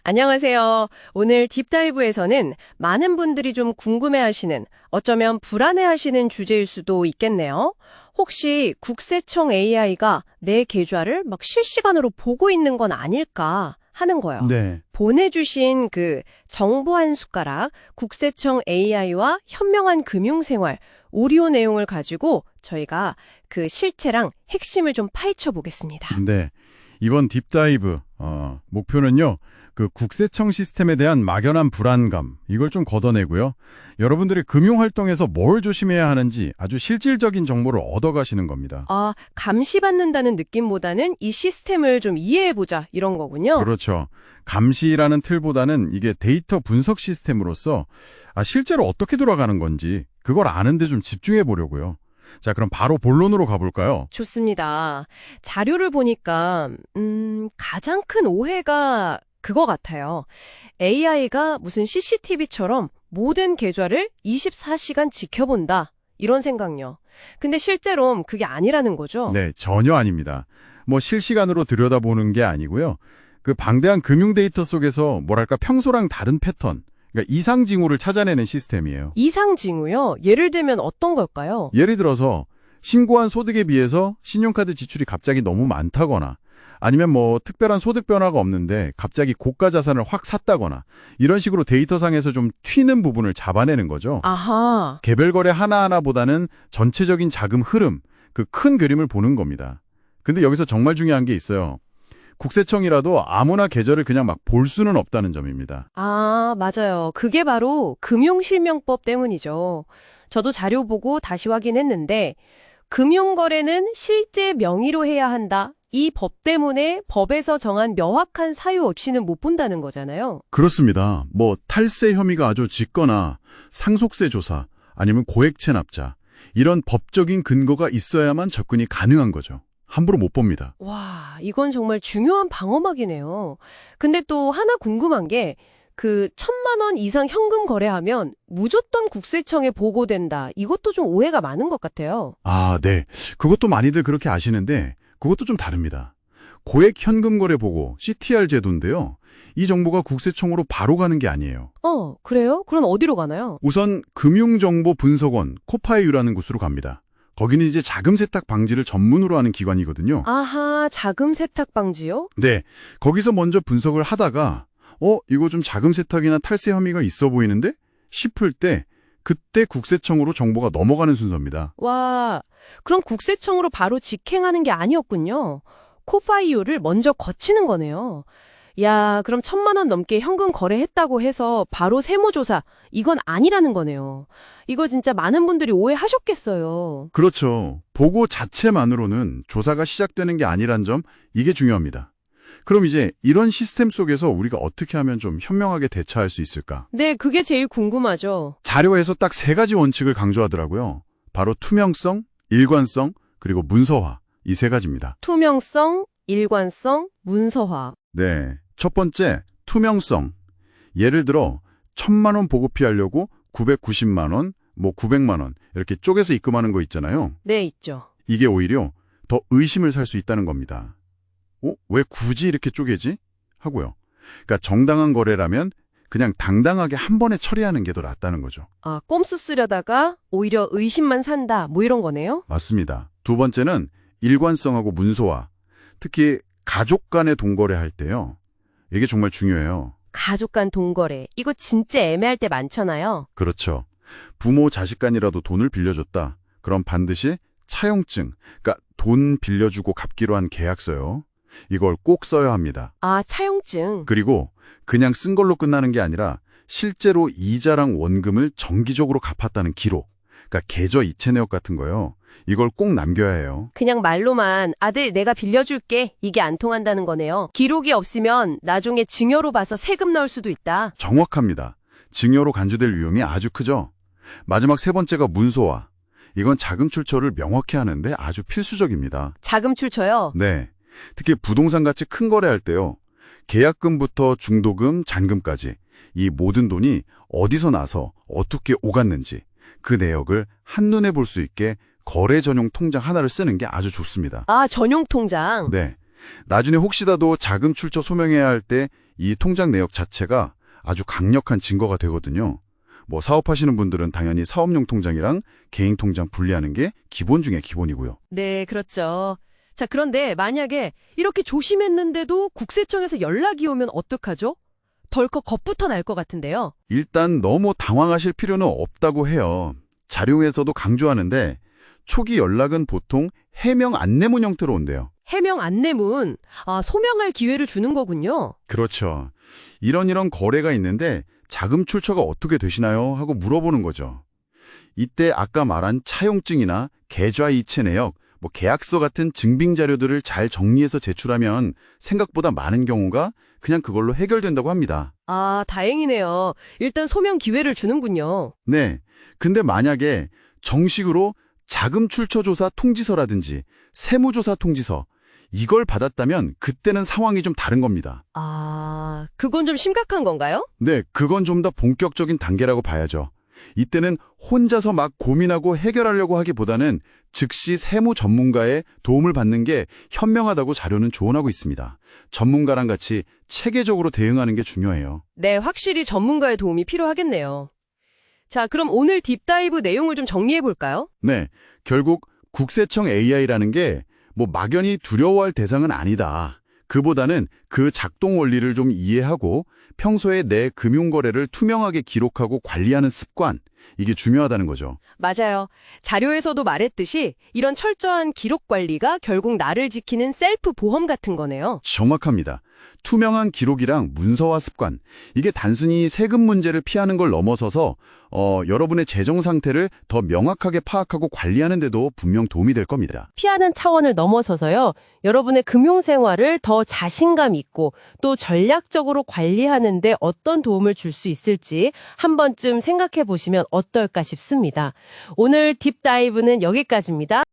안녕하세요. 오늘 딥다이브에서는 많은 분들이 좀 궁금해하시는, 어쩌면 불안해하시는 주제일 수도 있겠네요. 혹시 국세청 AI가 내 계좌를 막 실시간으로 보고 있는 건 아닐까 하는 거요. 네. 보내주신 그 정보 한 숟가락, 국세청 AI와 현명한 금융생활, 오리오 내용을 가지고 저희가 그 실체랑 핵심을 좀 파헤쳐 보겠습니다. 네. 이번 딥다이브, 목표는요, 그 국세청 시스템에 대한 막연한 불안감, 이걸 좀 걷어내고요. 여러분들이 금융활동에서 뭘 조심해야 하는지 아주 실질적인 정보를 얻어가시는 겁니다. 감시받는다는 느낌보다는 이 시스템을 좀 이해해보자, 이런 거군요. 그렇죠. 감시라는 틀보다는 이게 데이터 분석 시스템으로서 실제로 어떻게 돌아가는 건지 그걸 아는데 좀 집중해 보려고요. 자, 그럼 바로 본론으로 가볼까요? 좋습니다. 자료를 보니까 가장 큰 오해가 그거 같아요. AI가 무슨 CCTV처럼 모든 계좌를 24시간 지켜본다. 이런 생각요. 근데 실제로 그게 아니라는 거죠? 네, 전혀 아닙니다. 뭐 실시간으로 들여다보는 게 아니고요. 그 방대한 금융 데이터 속에서 뭐랄까 평소랑 다른 패턴, 그러니까 이상 징후를 찾아내는 시스템이에요. 이상 징후요? 예를 들면 어떤 걸까요? 예를 들어서 신고한 소득에 비해서 신용카드 지출이 갑자기 너무 많다거나 아니면 뭐 특별한 소득 변화가 없는데 갑자기 고가 자산을 확 샀다거나 이런 식으로 데이터상에서 좀 튀는 부분을 잡아내는 거죠. 아하. 개별 거래 하나하나보다는 전체적인 자금 흐름, 그 큰 그림을 보는 겁니다. 근데 여기서 정말 중요한 게 있어요. 국세청이라도 아무나 계좌를 그냥 막 볼 수는 없다는 점입니다. 맞아요. 그게 바로 금융실명법 때문이죠. 저도 자료 보고 다시 확인했는데 금융거래는 실제 명의로 해야 한다. 이 법 때문에 법에서 정한 명확한 사유 없이는 못 본다는 거잖아요. 그렇습니다. 뭐 탈세 혐의가 아주 짙거나 상속세 조사 아니면 고액채 납자 이런 법적인 근거가 있어야만 접근이 가능한 거죠. 함부로 못 봅니다. 와, 이건 정말 중요한 방어막이네요. 근데 또 하나 궁금한 게 그 1,000만 원 이상 현금 거래하면 무조건 국세청에 보고된다. 이것도 좀 오해가 많은 것 같아요. 네. 그것도 많이들 그렇게 아시는데 그것도 좀 다릅니다. 고액 현금 거래 보고 CTR 제도인데요. 이 정보가 국세청으로 바로 가는 게 아니에요. 그래요? 그럼 어디로 가나요? 우선 금융정보분석원 코파이유라는 곳으로 갑니다. 거기는 이제 자금 세탁 방지를 전문으로 하는 기관이거든요. 아하, 자금 세탁 방지요? 네. 거기서 먼저 분석을 하다가 이거 좀 자금 세탁이나 탈세 혐의가 있어 보이는데? 싶을 때 그때 국세청으로 정보가 넘어가는 순서입니다. 와, 그럼 국세청으로 바로 직행하는 게 아니었군요. 코파이오를 먼저 거치는 거네요. 야, 그럼 1,000만 원 넘게 현금 거래했다고 해서 바로 세무조사, 이건 아니라는 거네요. 이거 진짜 많은 분들이 오해하셨겠어요. 그렇죠. 보고 자체만으로는 조사가 시작되는 게 아니란 점, 이게 중요합니다. 그럼 이제 이런 시스템 속에서 우리가 어떻게 하면 좀 현명하게 대처할 수 있을까? 네, 그게 제일 궁금하죠. 자료에서 딱 3가지 원칙을 강조하더라고요. 바로 투명성, 일관성, 그리고 문서화. 이 3가지입니다. 투명성, 일관성, 문서화. 네. 첫 번째, 투명성. 예를 들어 1,000만 원 보급피하려고 990만 원, 900만 원 이렇게 쪼개서 입금하는 거 있잖아요. 네, 있죠. 이게 오히려 더 의심을 살 수 있다는 겁니다. 왜 굳이 이렇게 쪼개지? 하고요. 그러니까 정당한 거래라면 그냥 당당하게 한 번에 처리하는 게 더 낫다는 거죠. 꼼수 쓰려다가 오히려 의심만 산다. 뭐 이런 거네요? 맞습니다. 두 번째는 일관성하고 문서화. 특히 가족 간의 돈거래할 때요. 이게 정말 중요해요. 가족 간 돈거래. 이거 진짜 애매할 때 많잖아요. 그렇죠. 부모, 자식 간이라도 돈을 빌려줬다. 그럼 반드시 차용증, 그러니까 돈 빌려주고 갚기로 한 계약서요. 이걸 꼭 써야 합니다. 차용증. 그리고 그냥 쓴 걸로 끝나는 게 아니라 실제로 이자랑 원금을 정기적으로 갚았다는 기록, 그러니까 계좌 이체 내역 같은 거요. 이걸 꼭 남겨야 해요. 그냥 말로만 아들 내가 빌려줄게 이게 안 통한다는 거네요. 기록이 없으면 나중에 증여로 봐서 세금 나올 수도 있다. 정확합니다. 증여로 간주될 위험이 아주 크죠. 마지막 3번째가 문서화. 이건 자금 출처를 명확히 하는데 아주 필수적입니다. 자금 출처요? 네. 특히 부동산같이 큰 거래할 때요. 계약금부터 중도금, 잔금까지 이 모든 돈이 어디서 나서 어떻게 오갔는지 그 내역을 한눈에 볼 수 있게 거래 전용 통장 하나를 쓰는 게 아주 좋습니다. 전용 통장. 네. 나중에 혹시라도 자금 출처 소명해야 할 때 이 통장 내역 자체가 아주 강력한 증거가 되거든요. 뭐 사업하시는 분들은 당연히 사업용 통장이랑 개인 통장 분리하는 게 기본 중에 기본이고요. 네, 그렇죠. 자, 그런데 만약에 이렇게 조심했는데도 국세청에서 연락이 오면 어떡하죠? 덜컥 겁부터 날 것 같은데요. 일단 너무 당황하실 필요는 없다고 해요. 자료에서도 강조하는데 초기 연락은 보통 해명 안내문 형태로 온대요. 해명 안내문, 소명할 기회를 주는 거군요. 그렇죠. 이런 거래가 있는데 자금 출처가 어떻게 되시나요? 하고 물어보는 거죠. 이때 아까 말한 차용증이나 계좌 이체 내역, 뭐 계약서 같은 증빙 자료들을 잘 정리해서 제출하면 생각보다 많은 경우가 그냥 그걸로 해결된다고 합니다. 아, 다행이네요. 일단 소명 기회를 주는군요. 네. 근데 만약에 정식으로 자금 출처 조사 통지서라든지 세무조사 통지서 이걸 받았다면 그때는 상황이 좀 다른 겁니다. 아, 그건 좀 심각한 건가요? 네, 그건 좀 더 본격적인 단계라고 봐야죠. 이때는 혼자서 막 고민하고 해결하려고 하기보다는 즉시 세무 전문가의 도움을 받는 게 현명하다고 자료는 조언하고 있습니다. 전문가랑 같이 체계적으로 대응하는 게 중요해요. 네, 확실히 전문가의 도움이 필요하겠네요. 자, 그럼 오늘 딥다이브 내용을 좀 정리해 볼까요? 네, 결국 국세청 AI라는 게 뭐 막연히 두려워할 대상은 아니다. 그보다는 그 작동 원리를 좀 이해하고 평소에 내 금융거래를 투명하게 기록하고 관리하는 습관, 이게 중요하다는 거죠. 맞아요. 자료에서도 말했듯이 이런 철저한 기록 관리가 결국 나를 지키는 셀프 보험 같은 거네요. 정확합니다. 투명한 기록이랑 문서화 습관, 이게 단순히 세금 문제를 피하는 걸 넘어서서 여러분의 재정 상태를 더 명확하게 파악하고 관리하는 데도 분명 도움이 될 겁니다. 피하는 차원을 넘어서서요. 여러분의 금융 생활을 더 자신감 있고 또 전략적으로 관리하는 데 어떤 도움을 줄 수 있을지 한 번쯤 생각해 보시면 어떨까 싶습니다. 오늘 딥다이브는 여기까지입니다.